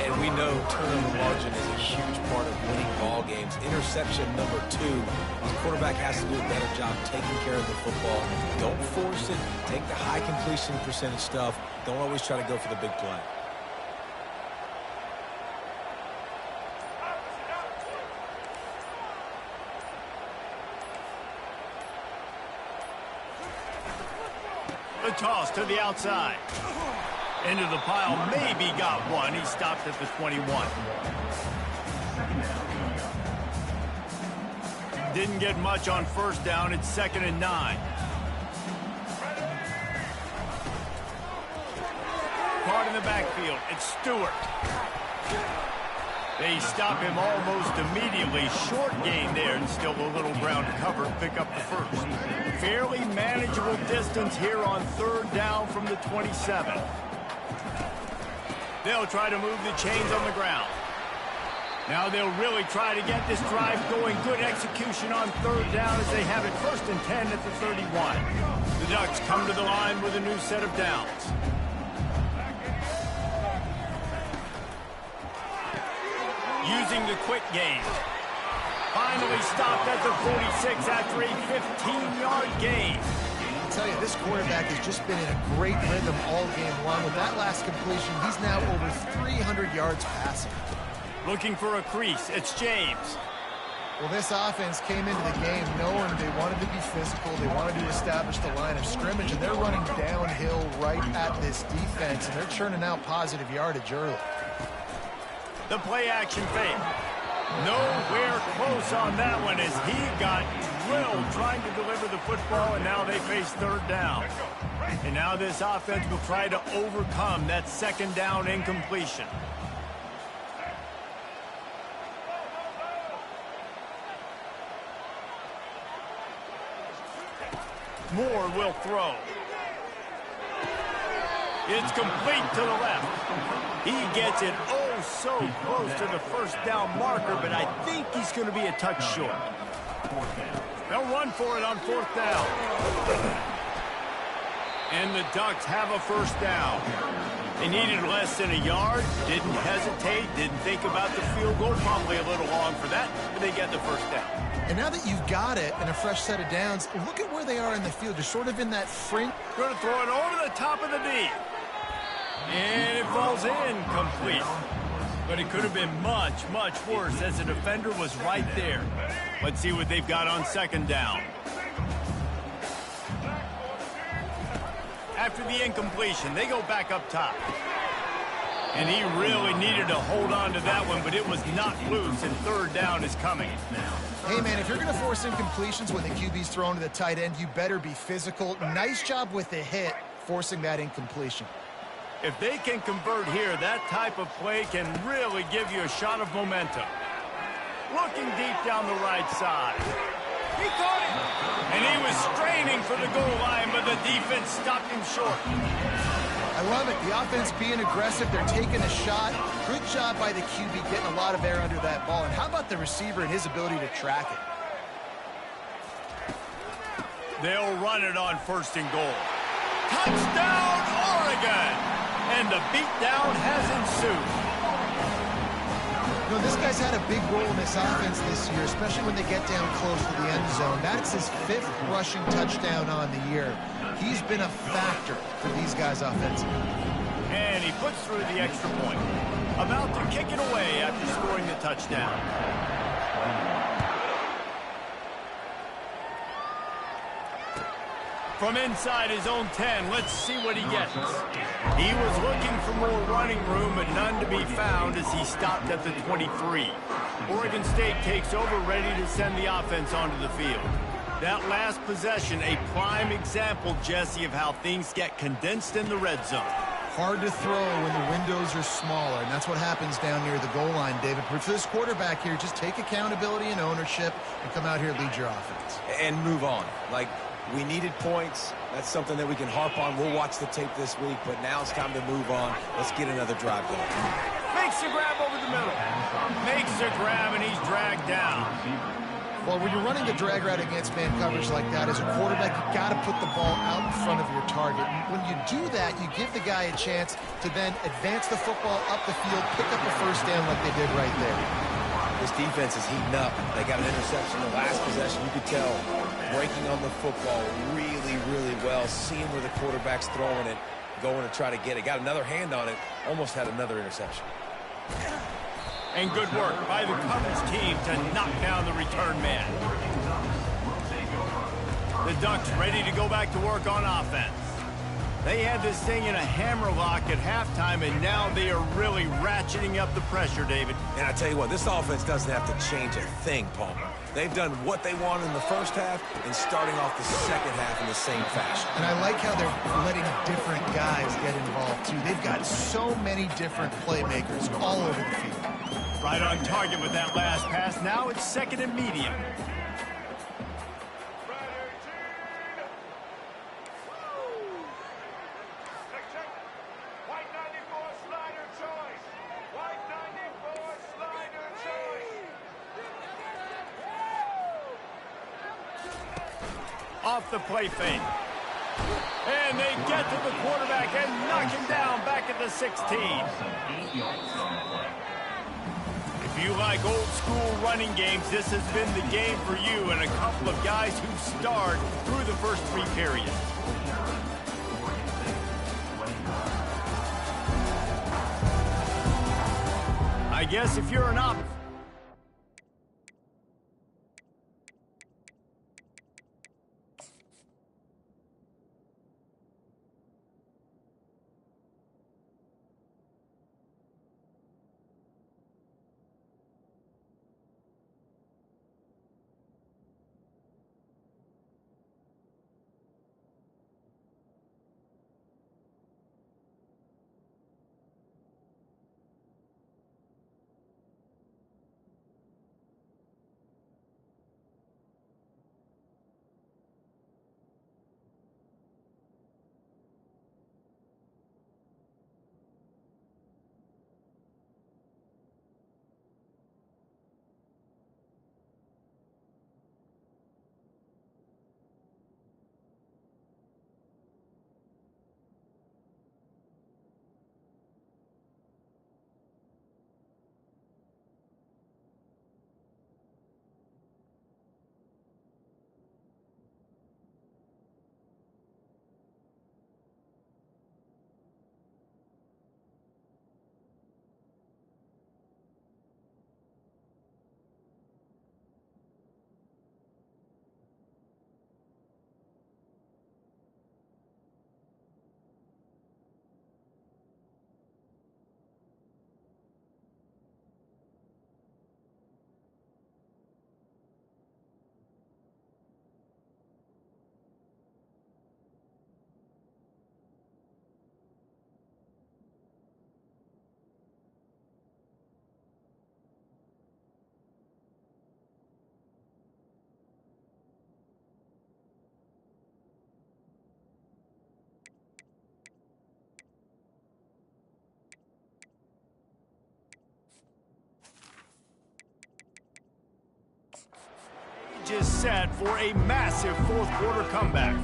And we know turnover margin is a huge part of winning ball games. Interception number 2. The quarterback has to do a better job taking care of the football. Don't force it. Take the high completion percentage stuff. Don't always try to go for the big play. The toss to the outside. Into the pile, maybe got one. He stopped at the 21. Didn't get much on first down. It's 2nd and 9. Caught in the backfield. It's Stewart. They stop him almost immediately. Short gain there, and still a little ground to cover. Pick up the first. Fairly manageable distance here on 3rd down from the 27. They'll try to move the chains on the ground. Now they'll really try to get this drive going. Good execution on 3rd down as they have it 1st and 10 at the 31. The Ducks come to the line with a new set of downs. Using the quick game. Finally stopped at the 46 after a 15-yard gain. I tell you, this quarterback has just been in a great rhythm all game long. With that last completion, he's now over 300 yards passing. Looking for a crease. It's James. Well, this offense came into the game knowing they wanted to be physical. They wanted to establish the line of scrimmage, and they're running downhill right at this defense, and they're churning out positive yardage early. The play action fake. Nowhere close on that one as he got drilled trying to deliver the football, and now they face 3rd down. And now this offense will try to overcome that 2nd down incompletion. Moore will throw. It's complete to the left. He gets it so close to the 1st down marker, but I think he's going to be a touch short. They'll run for it on 4th down. And the Ducks have a 1st down. They needed less than a yard, didn't hesitate, didn't think about the field goal, probably a little long for that, but they get the 1st down. And now that you've got it and a fresh set of downs, look at where they are in the field. They're sort of in that fringe. Going to throw it over the top of the D. And it falls in complete. But it could have been much, much worse as the defender was right there. Let's see what they've got on 2nd down. After the incompletion, they go back up top. And he really needed to hold on to that one, but it was not loose, and 3rd down is coming. Hey, man, if you're going to force incompletions when the QB's thrown to the tight end, you better be physical. Nice job with the hit, forcing that incompletion. If they can convert here, that type of play can really give you a shot of momentum. Looking deep down the right side. He caught it! And he was straining for the goal line, but the defense stopped him short. I love it. The offense being aggressive. They're taking a shot. Good job by the QB getting a lot of air under that ball. And how about the receiver and his ability to track it? They'll run it on 1st and goal. Touchdown, Oregon! And the beatdown has ensued. You know, this guy's had a big role in this offense this year, especially when they get down close to the end zone. That's his 5th rushing touchdown on the year. He's been a factor for these guys offensively. And he puts through the extra point. About to kick it away after scoring the touchdown. From inside his own 10, let's see what he gets. He was looking for more running room, but none to be found as he stopped at the 23. Oregon State takes over, ready to send the offense onto the field. That last possession, a prime example, Jesse, of how things get condensed in the red zone. Hard to throw when the windows are smaller, and that's what happens down near the goal line, David. For this quarterback here, just take accountability and ownership and come out here and lead your offense. And move on. Like, we needed points. That's something that we can harp on. We'll watch the tape this week, but now it's time to move on. Let's get another drive going. Makes the grab over the middle. Makes the grab, and he's dragged down. Well, when you're running the drag route against man coverage like that, as a quarterback, you got to put the ball out in front of your target. When you do that, you give the guy a chance to then advance the football up the field, pick up a first down like they did right there. This defense is heating up. They got an interception the last possession. You could tell breaking on the football really, really well, seeing where the quarterback's throwing it, going to try to get it. Got another hand on it, almost had another interception. And good work by the coverage team to knock down the return man. The Ducks ready to go back to work on offense. They had this thing in a hammerlock at halftime, and now they are really ratcheting up the pressure, David. And I tell you what, this offense doesn't have to change a thing, Palmer. They've done what they wanted in the first half and starting off the second half in the same fashion. And I like how they're letting different guys get involved, too. They've got so many different playmakers all over the field. Right on target with that last pass. Now it's second and medium. Off the play fake. And they get to the quarterback and knock him down back at the 16. If you like old school running games, this has been the game for you and a couple of guys who starred through the first three periods. I guess if you're an is set for a massive fourth quarter comeback.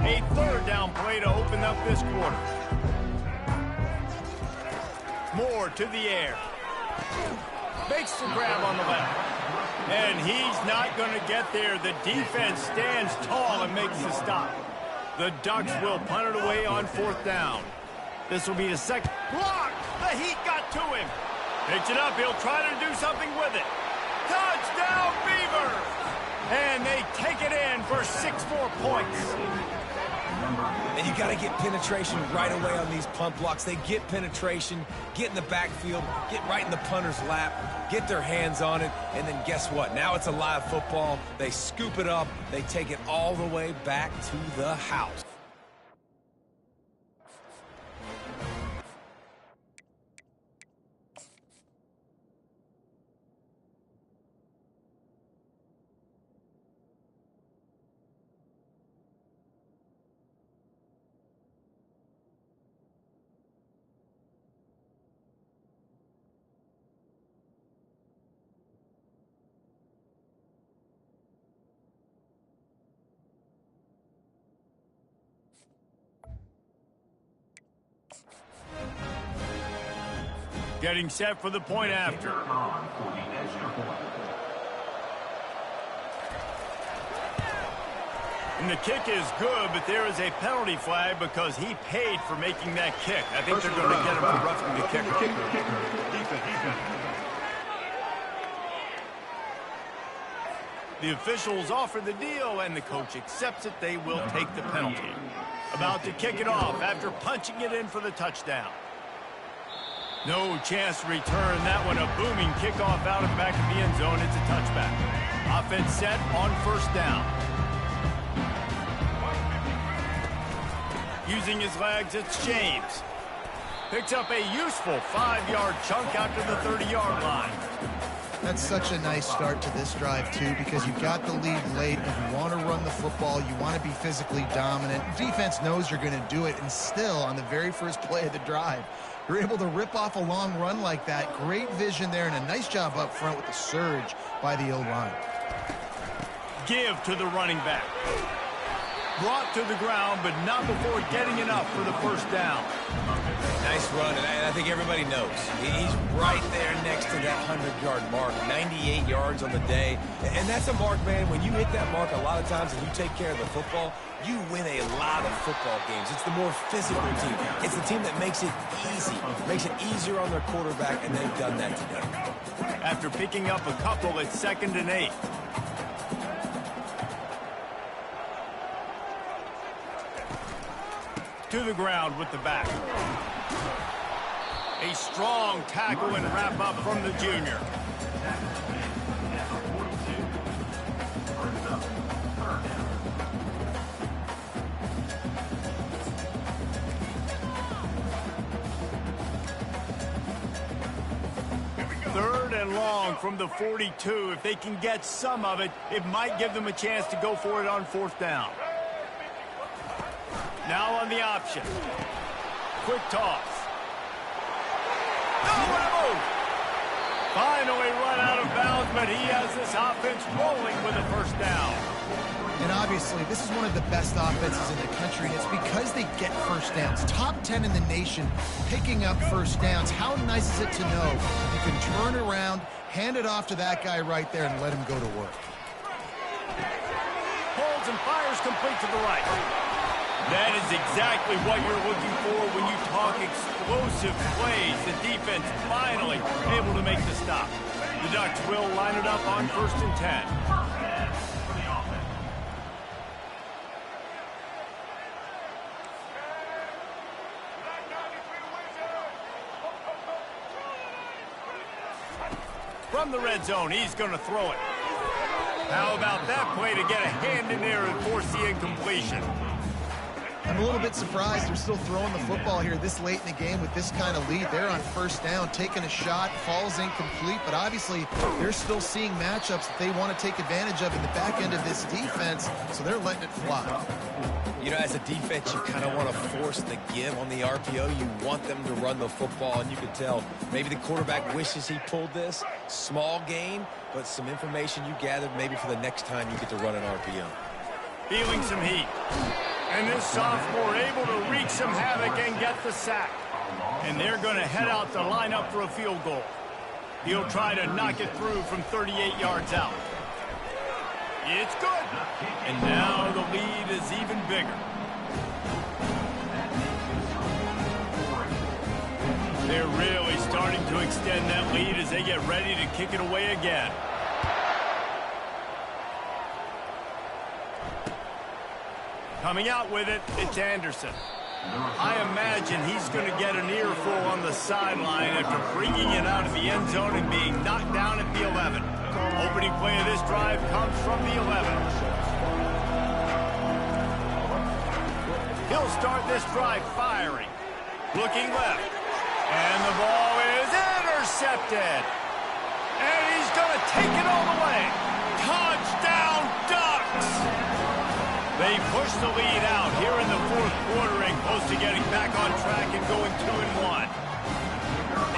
A third down play to open up this quarter. Moore to the air. Makes the grab on the left. And he's not going to get there. The defense stands tall and makes the stop. The Ducks will punt it away on 4th down. This will be the second block. The heat got to him. Picks it up. He'll try to do something with it. Touchdown, Beavers! And they take it in for 6 more points. And you got to get penetration right away on these punt blocks. They get penetration, get in the backfield, get right in the punter's lap, get their hands on it, and then guess what? Now it's a live football. They scoop it up. They take it all the way back to the house. Getting set for the point after. And the kick is good, but there is a penalty flag because he paid for making that kick. I think they're going to get him for roughing the kicker. The officials offer the deal, and the coach accepts it. They will take the penalty. About to kick it off after punching it in for the touchdown. No chance to return that one. A booming kickoff out of the back of the end zone. It's a touchback. Offense set on 1st down. Using his legs, it's James. Picks up a useful 5-yard chunk out to the 30-yard line. That's such a nice start to this drive, too, because you've got the lead late. If you want to run the football, you want to be physically dominant. Defense knows you're going to do it, and still, on the very first play of the drive, you're able to rip off a long run like that. Great vision there, and a nice job up front with the surge by the O-line. Give to the running back. Brought to the ground, but not before getting enough for the 1st down. Nice run, and I think everybody knows. He's right there next to that 100-yard mark, 98 yards on the day. And that's a mark, man. When you hit that mark a lot of times and you take care of the football, you win a lot of football games. It's the more physical team. It's the team that makes it easy, makes it easier on their quarterback, and they've done that today. After picking up a couple, it's 2nd and 8. To the ground with the back. A strong tackle and wrap up from the junior. Third and long from the 42. If they can get some of it, it might give them a chance to go for it on 4th down. Now on the option. Quick toss. No, what a move! Finally run out of bounds, but he has this offense rolling with a 1st down. And obviously, this is one of the best offenses in the country, and it's because they get 1st downs. Top 10 in the nation picking up 1st downs. How nice is it to know you can turn around, hand it off to that guy right there, and let him go to work. Holds and fires complete to the right. That is exactly what you're looking for when you talk explosive plays. The defense finally able to make the stop. The Ducks will line it up on 1st and 10. From the red zone, he's going to throw it. How about that play to get a hand in there and force the incompletion? I'm a little bit surprised they're still throwing the football here this late in the game with this kind of lead. They're on 1st down, taking a shot, falls incomplete, but obviously they're still seeing matchups that they want to take advantage of in the back end of this defense, so they're letting it fly. You know, as a defense, you kind of want to force the give on the RPO. You want them to run the football, and you can tell maybe the quarterback wishes he pulled this. Small gain, but some information you gathered maybe for the next time you get to run an RPO. Feeling some heat. And this sophomore able to wreak some havoc and get the sack. And they're going to head out to line up for a field goal. He'll try to knock it through from 38 yards out. It's good. And now the lead is even bigger. They're really starting to extend that lead as they get ready to kick it away again. Coming out with it, it's Anderson. I imagine he's going to get an earful on the sideline after bringing it out of the end zone and being knocked down at the 11. Opening play of this drive comes from the 11. He'll start this drive firing. Looking left. And the ball is intercepted. And he's going to take it all the way. Touchdown, Ducks! They push the lead out here in the fourth quarter and close to getting back on track and going 2-1.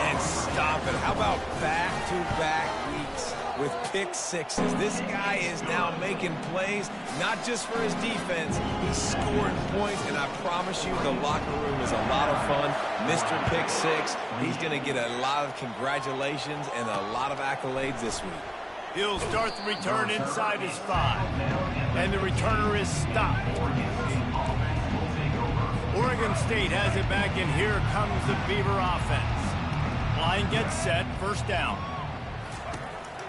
And stop it. How about back-to-back weeks with pick sixes? This guy is now making plays, not just for his defense. He's scoring points, and I promise you the locker room is a lot of fun. Mr. Pick Six, he's going to get a lot of congratulations and a lot of accolades this week. He'll start the return inside his 5. And the returner is stopped. Oregon State has it back, and here comes the Beaver offense. Line gets set, first down.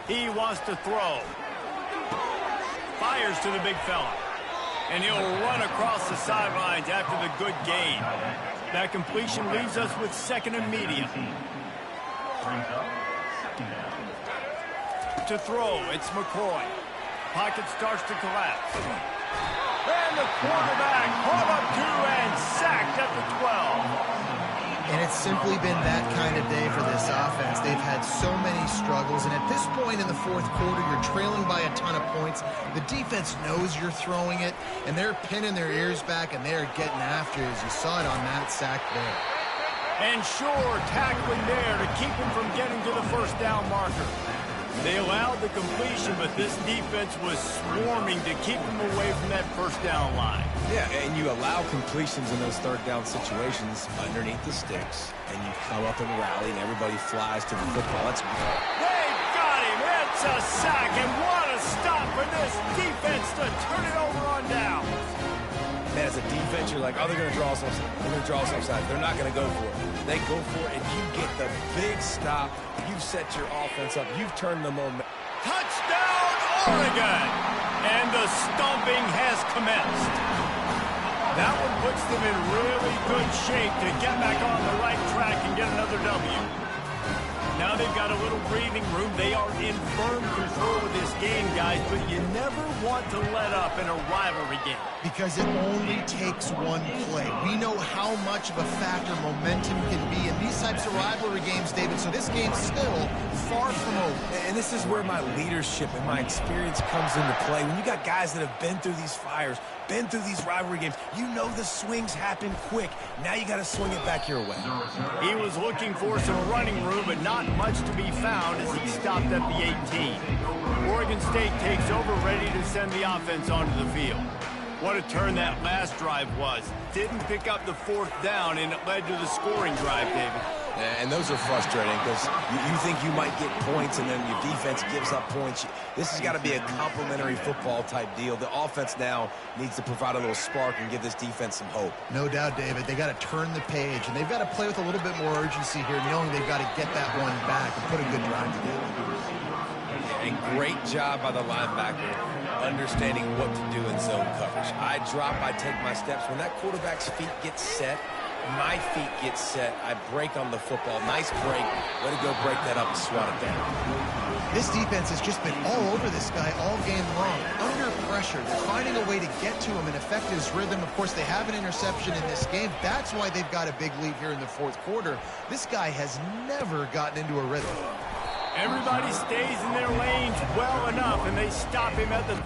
He wants to throw. Fires to the big fella. And he'll run across the sidelines after the good gain. That completion leaves us with second and medium. To throw, it's McCoy. Pocket starts to collapse. And the quarterback caught up to and sacked at the 12. And it's simply been that kind of day for this offense. They've had so many struggles, and at this point in the fourth quarter, you're trailing by a ton of points. The defense knows you're throwing it, and they're pinning their ears back, and they're getting after it, as you saw it on that sack there. And sure, tackling there to keep him from getting to the first down marker. They allowed the completion, but this defense was swarming to keep them away from that first down line. Yeah, and you allow completions in those third down situations underneath the sticks, and you come up and rally, and everybody flies to the football. That's great. They've got him. It's a sack, and what a stop for this defense to turn it over on down. Man, as a defense, you're like, oh, they're going to draw us offside. They're going to draw us offside. They're not going to go for it. They go for it, and you get the big stop. You've set your offense up. You've turned the momentum. Touchdown, Oregon! And the stomping has commenced. That one puts them in really good shape to get back on the right track and get another W. Now they've got a little breathing room. They are in firm control of this game, guys, but you never want to let up in a rivalry game. Because it only takes one play. We know how much of a factor momentum can be in these types of rivalry games, David, so this game's still far from over. And this is where my leadership and my experience comes into play. When you got guys that have been through these fires, been through these rivalry games, you know the swings happen quick. Now you got to swing it back your way. He was looking for some running room, but not much to be found as he stopped at the 18. Oregon State takes over, ready to send the offense onto the field. What a turn that last drive was. Didn't pick up the fourth down, and it led to the scoring drive, David. And those are frustrating because you think you might get points and then your defense gives up points. This has got to be a complementary football type deal. The offense now needs to provide a little spark and give this defense some hope. No doubt, David. They got to turn the page, and they've got to play with a little bit more urgency here, knowing they've got to get that one back and put a good drive together. And great job by the linebacker understanding what to do in zone coverage. I drop, I take my steps. When that quarterback's feet get set, my feet get set, I break on the football. Nice break. Way to go break that up and swat it down. This defense has just been all over this guy all game long. Under pressure, they're finding a way to get to him and affect his rhythm. Of course, they have an interception in this game. That's why they've got a big lead here in the fourth quarter. This guy has never gotten into a rhythm. Everybody stays in their lanes well enough, and they stop him at the...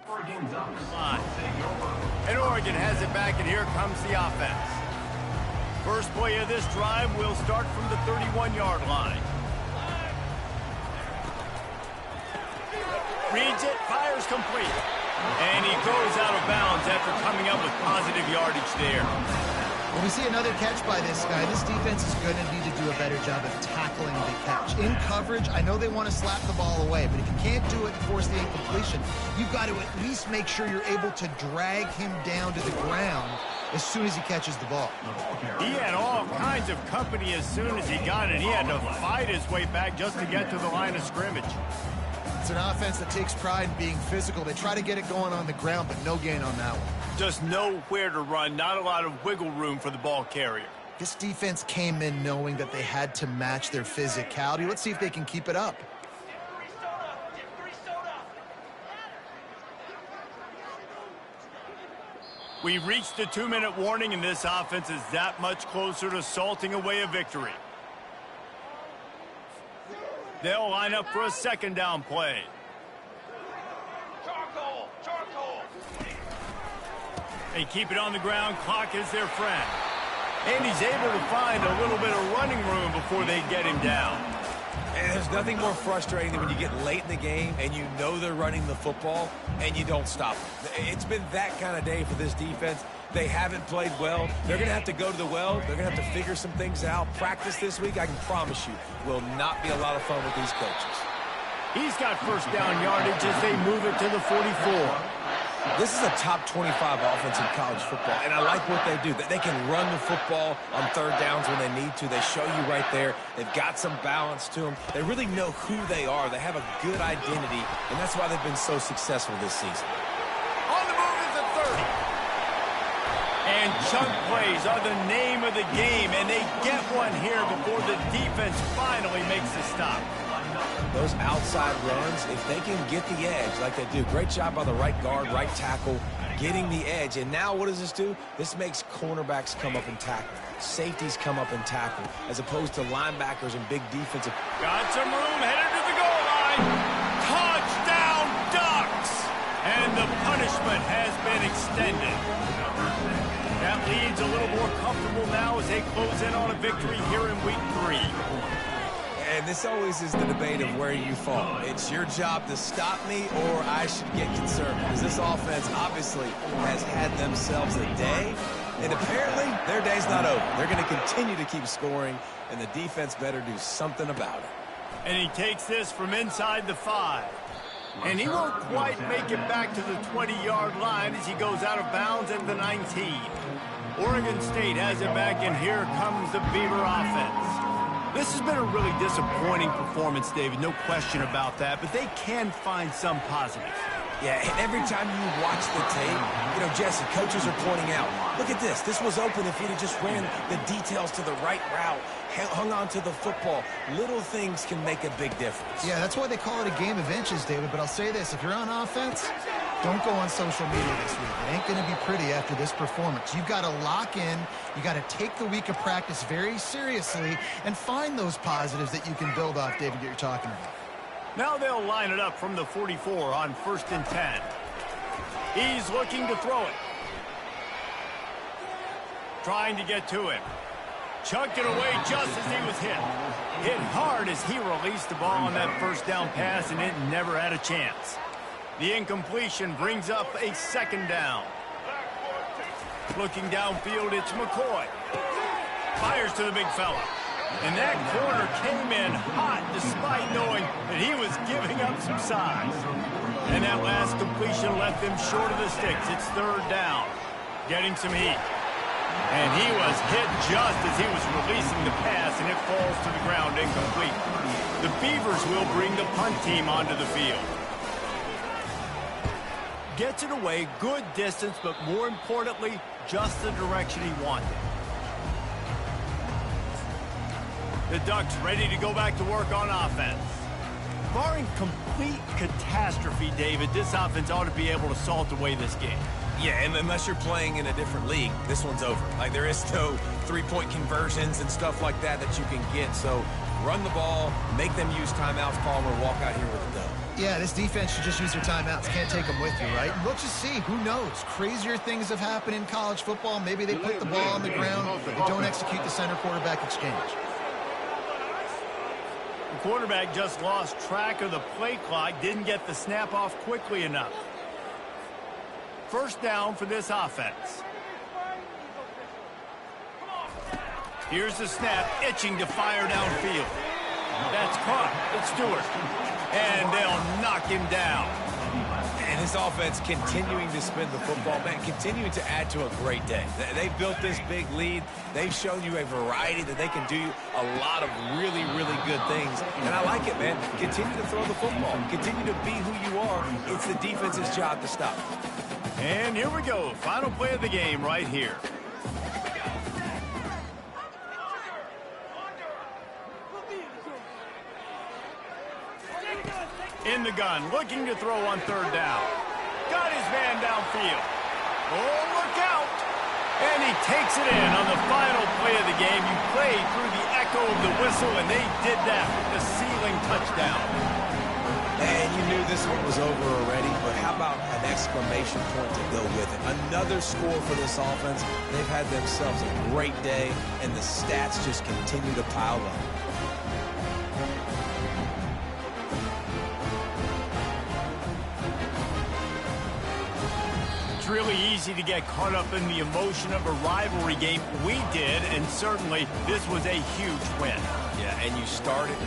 Line. And Oregon has it back, and here comes the offense. First play of this drive will start from the 31-yard line. Reads it, fires complete. And he goes out of bounds after coming up with positive yardage there. When we see another catch by this guy, this defense is going to need to do a better job of tackling the catch. In coverage, I know they want to slap the ball away, but if you can't do it and force the incompletion, you've got to at least make sure you're able to drag him down to the ground as soon as he catches the ball. He had all kinds of company as soon as he got it. He had to fight his way back just to get to the line of scrimmage. It's an offense that takes pride in being physical. They try to get it going on the ground, but no gain on that one. Just nowhere to run, not a lot of wiggle room for the ball carrier. This defense came in knowing that they had to match their physicality. Let's see if they can keep it up. We've reached the 2-minute warning, and this offense is that much closer to salting away a victory. They'll line up for a second down play. They keep it on the ground. Clock is their friend. And he's able to find a little bit of running room before they get him down. And there's nothing more frustrating than when you get late in the game and you know they're running the football and you don't stop them. It's been that kind of day for this defense. They haven't played well. They're going to have to go to the well. They're going to have to figure some things out. Practice this week, I can promise you, will not be a lot of fun with these coaches. He's got first down yardage as they move it to the 44. This is a top 25 offense in college football, and I like what they do. They can run the football on third downs when they need to. They show you right there. They've got some balance to them. They really know who they are. They have a good identity, and that's why they've been so successful this season. On the move is the 30. And chunk plays are the name of the game, and they get one here before the defense finally makes the stop. Those outside runs, if they can get the edge like they do, great job by the right guard, right tackle, getting the edge. And now what does this do? This makes cornerbacks come up and tackle. Safeties come up and tackle, as opposed to linebackers and big defensive. Got some room, headed to the goal line. Touchdown, Ducks! And the punishment has been extended. That lead's a little more comfortable now as they close in on a victory here in week 3. And this always is the debate of where you fall. It's your job to stop me, or I should get concerned, because this offense obviously has had themselves a day, and apparently their day's not over. They're going to continue to keep scoring, and the defense better do something about it. And he takes this from inside the 5. And he won't quite make it back to the 20-yard line as he goes out of bounds at the 19. Oregon State has it back, and here comes the Beaver offense. This has been a really disappointing performance, David, no question about that, but they can find some positives. Yeah, and every time you watch the tape, you know, Jesse, coaches are pointing out, look at this. This was open if he'd have just ran the details to the right route, hung on to the football. Little things can make a big difference. Yeah, that's why they call it a game of inches, David. But I'll say this, if you're on offense, don't go on social media this week. It ain't going to be pretty after this performance. You've got to lock in. You got to take the week of practice very seriously and find those positives that you can build off, David, that you're talking about. Now they'll line it up from the 44 on 1st and 10. He's looking to throw it. Trying to get to him. Chucked it away just as he was hit. Hit hard as he released the ball on that first down pass, and it never had a chance. The incompletion brings up a second down. Looking downfield, it's McCoy. Fires to the big fella. And that corner came in hot despite knowing that he was giving up some size. And that last completion left him short of the sticks. It's 3rd down. Getting some heat. And he was hit just as he was releasing the pass, and it falls to the ground incomplete. The Beavers will bring the punt team onto the field. Gets it away, good distance, but more importantly, just the direction he wanted. The Ducks ready to go back to work on offense. Barring complete catastrophe, David, this offense ought to be able to salt away this game. Yeah, and unless you're playing in a different league, this one's over. Like, there is no three-point conversions and stuff like that that you can get. So run the ball, make them use timeouts, Palmer, walk out here with a dub. Yeah, this defense should just use their timeouts. Can't take them with you, right? And we'll just see. Who knows? Crazier things have happened in college football. Maybe they put the ball on the ground. They don't execute the center-quarterback exchange. The quarterback just lost track of the play clock. Didn't get the snap off quickly enough. First down for this offense. Here's the snap, itching to fire downfield. That's caught. It's Stewart. And they'll knock him down. And this offense continuing to spin the football, man, continuing to add to a great day. They've built this big lead. They've shown you a variety that they can do a lot of really, really good things. And I like it, man. Continue to throw the football. Continue to be who you are. It's the defense's job to stop. And here we go. Final play of the game right here. In the gun, looking to throw on third down. Got his man downfield. Oh, look out. And he takes it in on the final play of the game. You played through the echo of the whistle, and they did that with the ceiling touchdown. And you knew this one was over already, but how about an exclamation point to go with it? Another score for this offense. They've had themselves a great day, and the stats just continue to pile up. It's really easy to get caught up in the emotion of a rivalry game. We did, and certainly this was a huge win. Yeah, and you started